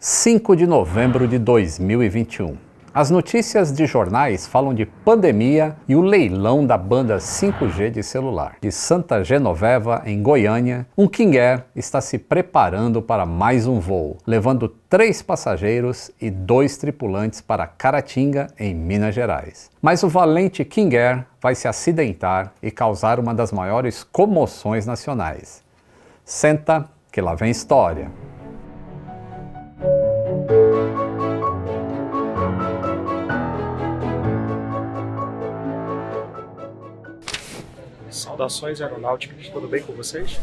5 de novembro de 2021. As notícias de jornais falam de pandemia e o leilão da banda 5G de celular. De Santa Genoveva, em Goiânia, um King Air está se preparando para mais um voo, levando 3 passageiros e 2 tripulantes para Caratinga, em Minas Gerais. Mas o valente King Air vai se acidentar e causar uma das maiores comoções nacionais. Senta, que lá vem história. Saudações aeronáuticas, tudo bem com vocês?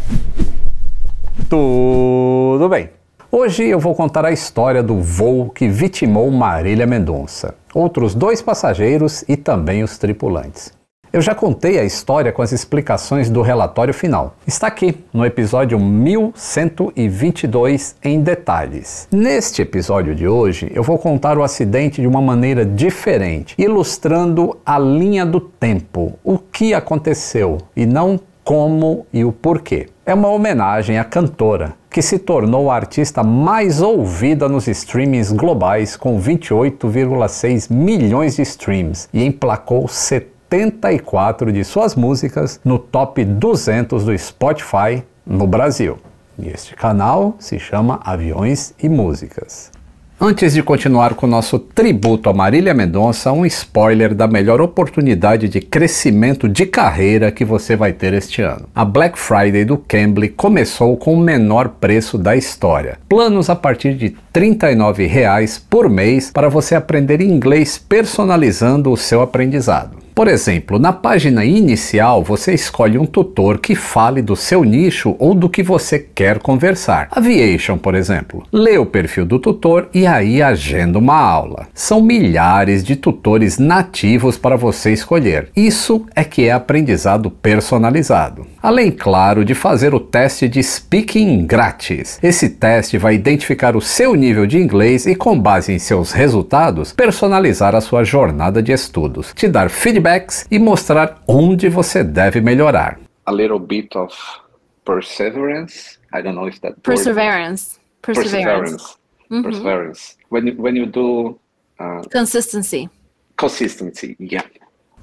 Tudo bem. Hoje eu vou contar a história do voo que vitimou Marília Mendonça, outros 2 passageiros e também os tripulantes. Eu já contei a história com as explicações do relatório final. Está aqui, no episódio 1122 em detalhes. Neste episódio de hoje, eu vou contar o acidente de uma maneira diferente, ilustrando a linha do tempo, o que aconteceu e não como e o porquê. É uma homenagem à cantora, que se tornou a artista mais ouvida nos streamings globais com 28,6 milhões de streams e emplacou 74 de suas músicas no top 200 do Spotify no Brasil. E este canal se chama Aviões e Músicas. Antes de continuar com o nosso tributo a Marília Mendonça, um spoiler da melhor oportunidade de crescimento de carreira que você vai ter este ano. A Black Friday do Cambly começou com o menor preço da história. Planos a partir de R$ 39,00 por mês para você aprender inglês personalizando o seu aprendizado. Por exemplo, na página inicial você escolhe um tutor que fale do seu nicho ou do que você quer conversar. Aviation, por exemplo. Lê o perfil do tutor e aí agenda uma aula. São milhares de tutores nativos para você escolher. Isso é que é aprendizado personalizado. Além, claro, de fazer o teste de speaking grátis. Esse teste vai identificar o seu nível de inglês e, com base em seus resultados, personalizar a sua jornada de estudos, te dar feedbacks e mostrar onde você deve melhorar. A little bit of perseverance. I don't know if that Perseverance. Perseverance. Perseverance. When you do Consistency. Consistency, yeah.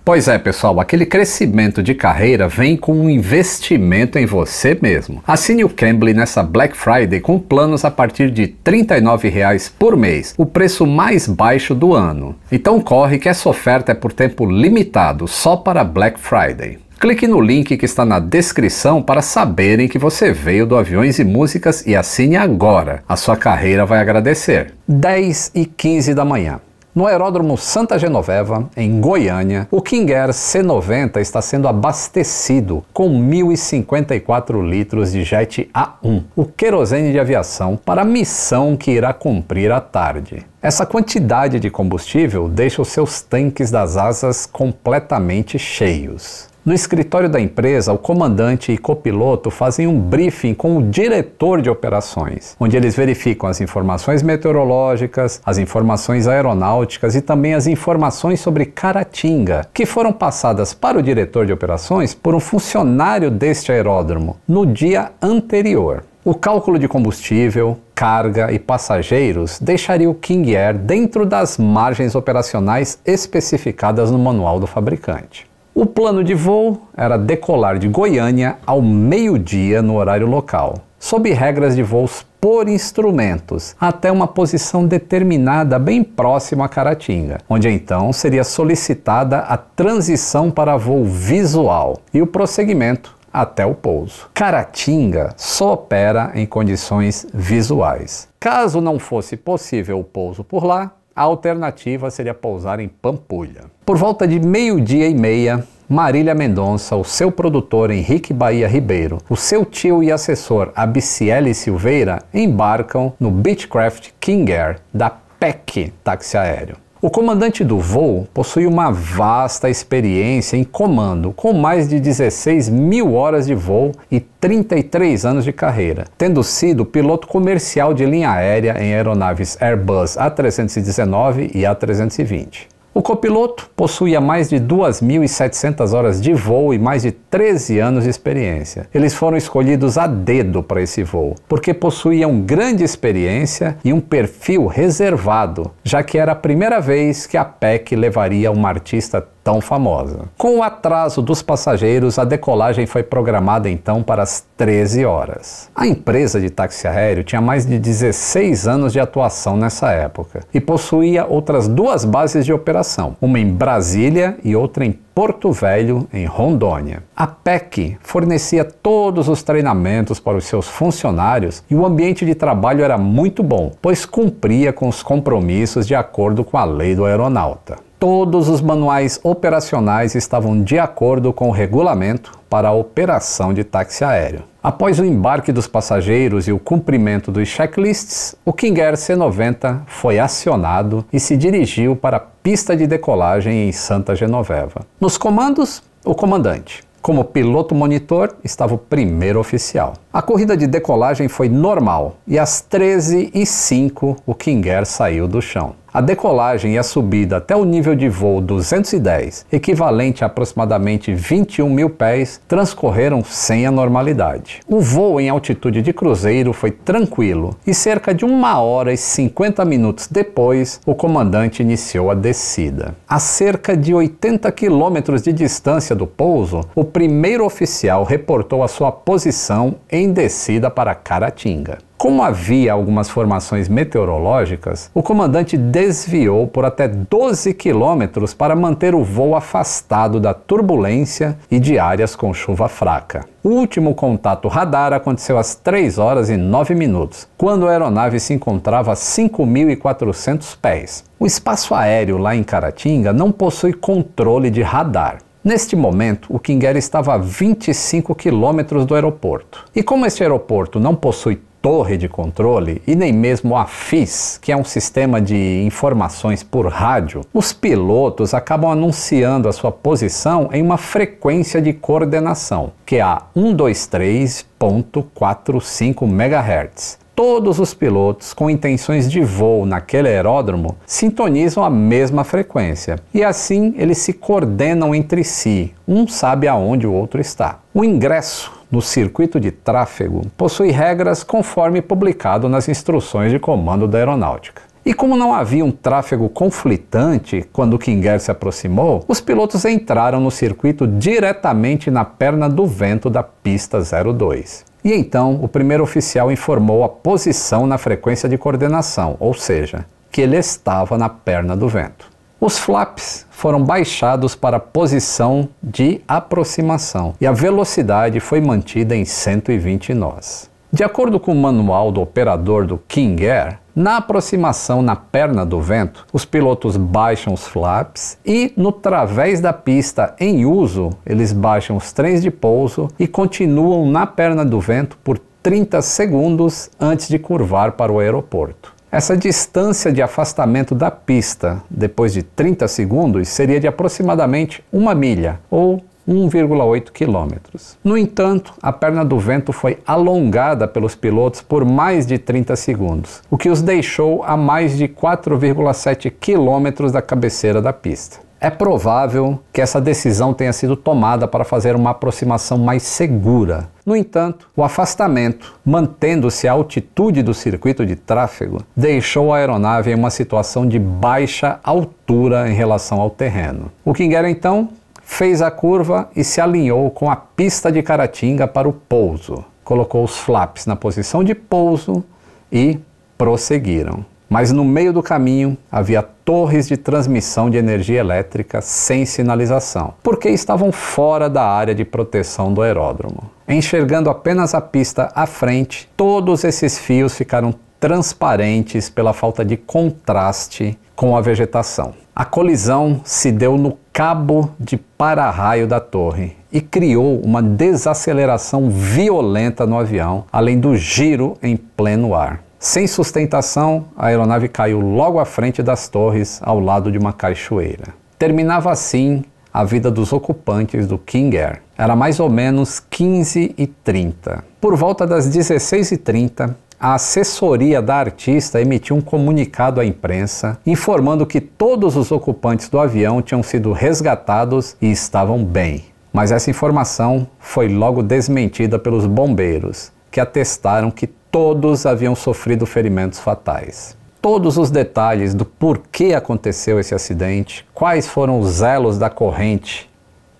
Pois é, pessoal, aquele crescimento de carreira vem com um investimento em você mesmo. Assine o Cambly nessa Black Friday com planos a partir de R$ 39,00 por mês, o preço mais baixo do ano. Então corre que essa oferta é por tempo limitado, só para Black Friday. Clique no link que está na descrição para saberem que você veio do Aviões e Músicas e assine agora. A sua carreira vai agradecer. 10h15 da manhã. No aeródromo Santa Genoveva, em Goiânia, o King Air C90 está sendo abastecido com 1.054 litros de Jet A1, o querosene de aviação, para a missão que irá cumprir à tarde. Essa quantidade de combustível deixa os seus tanques das asas completamente cheios. No escritório da empresa, o comandante e copiloto fazem um briefing com o diretor de operações, onde eles verificam as informações meteorológicas, as informações aeronáuticas e também as informações sobre Caratinga, que foram passadas para o diretor de operações por um funcionário deste aeródromo no dia anterior. O cálculo de combustível, carga e passageiros deixaria o King Air dentro das margens operacionais especificadas no manual do fabricante. O plano de voo era decolar de Goiânia ao meio-dia no horário local, sob regras de voos por instrumentos, até uma posição determinada bem próxima a Caratinga, onde então seria solicitada a transição para voo visual e o prosseguimento até o pouso. Caratinga só opera em condições visuais. Caso não fosse possível o pouso por lá, a alternativa seria pousar em Pampulha. Por volta de 12h30, Marília Mendonça, o seu produtor Henrique Bahia Ribeiro, o seu tio e assessor Abiciele Silveira embarcam no Beechcraft King Air da PEC Táxi Aéreo. O comandante do voo possui uma vasta experiência em comando, com mais de 16.000 horas de voo e 33 anos de carreira, tendo sido piloto comercial de linha aérea em aeronaves Airbus A319 e A320. O copiloto possuía mais de 2.700 horas de voo e mais de 13 anos de experiência. Eles foram escolhidos a dedo para esse voo, porque possuíam grande experiência e um perfil reservado, já que era a primeira vez que a PEC levaria uma artista tão famosa. Com o atraso dos passageiros, a decolagem foi programada então para as 13 horas. A empresa de táxi aéreo tinha mais de 16 anos de atuação nessa época e possuía outras 2 bases de operação, uma em Brasília e outra em Porto Velho, em Rondônia. A PEC fornecia todos os treinamentos para os seus funcionários e o ambiente de trabalho era muito bom, pois cumpria com os compromissos de acordo com a lei do aeronauta. Todos os manuais operacionais estavam de acordo com o regulamento para a operação de táxi aéreo. Após o embarque dos passageiros e o cumprimento dos checklists, o King Air C-90 foi acionado e se dirigiu para a pista de decolagem em Santa Genoveva. Nos comandos, o comandante. Como piloto monitor, estava o primeiro oficial. A corrida de decolagem foi normal e às 13h05 o King Air saiu do chão. A decolagem e a subida até o nível de voo 210, equivalente a aproximadamente 21 mil pés, transcorreram sem anormalidade. O voo em altitude de cruzeiro foi tranquilo e cerca de 1 hora e 50 minutos depois, o comandante iniciou a descida. A cerca de 80 quilômetros de distância do pouso, o primeiro oficial reportou a sua posição em descida para Caratinga. Como havia algumas formações meteorológicas, o comandante desviou por até 12 quilômetros para manter o voo afastado da turbulência e de áreas com chuva fraca. O último contato radar aconteceu às 3 horas e 9 minutos, quando a aeronave se encontrava a 5.400 pés. O espaço aéreo lá em Caratinga não possui controle de radar. Neste momento, o King Air estava a 25 quilômetros do aeroporto. E como este aeroporto não possui torre de controle e nem mesmo a FIS, que é um sistema de informações por rádio, os pilotos acabam anunciando a sua posição em uma frequência de coordenação, que é a 123.45 MHz. Todos os pilotos com intenções de voo naquele aeródromo sintonizam a mesma frequência e assim eles se coordenam entre si, um sabe aonde o outro está. O ingresso no circuito de tráfego possui regras conforme publicado nas instruções de comando da aeronáutica. E como não havia um tráfego conflitante quando o King Air se aproximou, os pilotos entraram no circuito diretamente na perna do vento da pista 02. E então o primeiro oficial informou a posição na frequência de coordenação, ou seja, que ele estava na perna do vento. Os flaps foram baixados para a posição de aproximação e a velocidade foi mantida em 120 nós. De acordo com o manual do operador do King Air, na aproximação na perna do vento, os pilotos baixam os flaps e, no través da pista em uso, eles baixam os trens de pouso e continuam na perna do vento por 30 segundos antes de curvar para o aeroporto. Essa distância de afastamento da pista depois de 30 segundos seria de aproximadamente 1 milha, ou 1,8 quilômetros. No entanto, a perna do vento foi alongada pelos pilotos por mais de 30 segundos, o que os deixou a mais de 4,7 quilômetros da cabeceira da pista. É provável que essa decisão tenha sido tomada para fazer uma aproximação mais segura. No entanto, o afastamento, mantendo-se a altitude do circuito de tráfego, deixou a aeronave em uma situação de baixa altura em relação ao terreno. O King Air, então, fez a curva e se alinhou com a pista de Caratinga para o pouso. Colocou os flaps na posição de pouso e prosseguiram. Mas no meio do caminho havia torres de transmissão de energia elétrica sem sinalização, porque estavam fora da área de proteção do aeródromo. Enxergando apenas a pista à frente, todos esses fios ficaram transparentes pela falta de contraste com a vegetação. A colisão se deu no cabo de para-raio da torre e criou uma desaceleração violenta no avião, além do giro em pleno ar. Sem sustentação, a aeronave caiu logo à frente das torres, ao lado de uma cachoeira. Terminava assim a vida dos ocupantes do King Air. Era mais ou menos 15h30. Por volta das 16h30, a assessoria da artista emitiu um comunicado à imprensa informando que todos os ocupantes do avião tinham sido resgatados e estavam bem. Mas essa informação foi logo desmentida pelos bombeiros, que atestaram que todos haviam sofrido ferimentos fatais. Todos os detalhes do porquê aconteceu esse acidente, quais foram os elos da corrente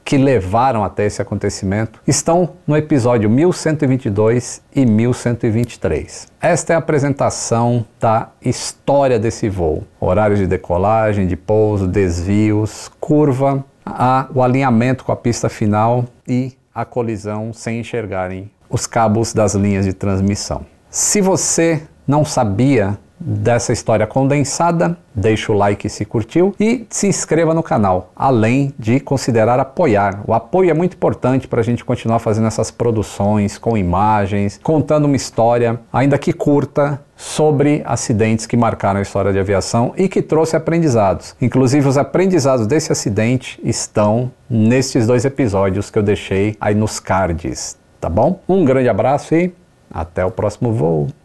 que levaram até esse acontecimento, estão no episódio 1122 e 1123. Esta é a apresentação da história desse voo. Horários de decolagem, de pouso, desvios, curva, o alinhamento com a pista final e a colisão sem enxergarem os cabos das linhas de transmissão. Se você não sabia dessa história condensada, deixa o like se curtiu e se inscreva no canal, além de considerar apoiar. O apoio é muito importante para a gente continuar fazendo essas produções com imagens, contando uma história, ainda que curta, sobre acidentes que marcaram a história de aviação e que trouxe aprendizados. Inclusive os aprendizados desse acidente estão nestes 2 episódios que eu deixei aí nos cards, tá bom? Um grande abraço e até o próximo voo!